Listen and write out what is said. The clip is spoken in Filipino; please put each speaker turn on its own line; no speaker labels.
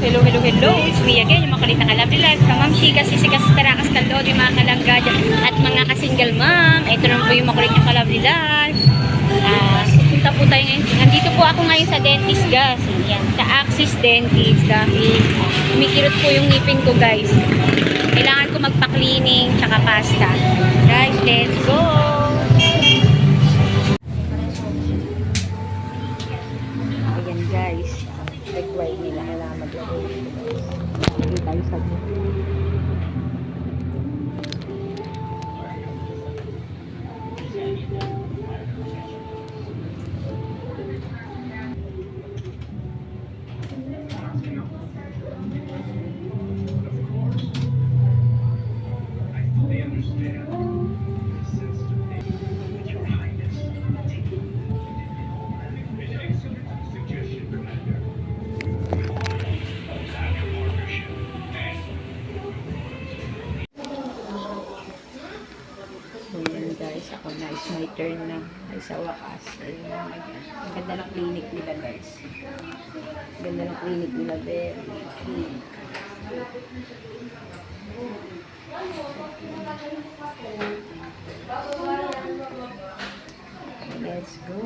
Hello, hello, hello. It's me again, yung makulit na kalabdilag. Ma'am Shika, sisikas, tarakas, kalod, yung mga kalangga dyan. At mga kasingle ma'am. Ito naman po yung makulit na kalabdilag. Pupunta po tayo ngayon. Nandito po ako ngayon sa dentist, guys. Yan, sa Axis Dentist. Dahil kumikirot po yung ngipin ko, guys. Kailangan ko magpa-cleaning, tsaka pasta. Guys, let's go! Ayan, guys. Nag-wide nila. Kailangan maglagay dito, guys. Lagay tayo sa dito. Ayan guys, ako na is my turn na ay sa wakas. Ayan, ang ganda ng clinic nila guys. Ang ganda ng clinic nila, very clean. Let's go.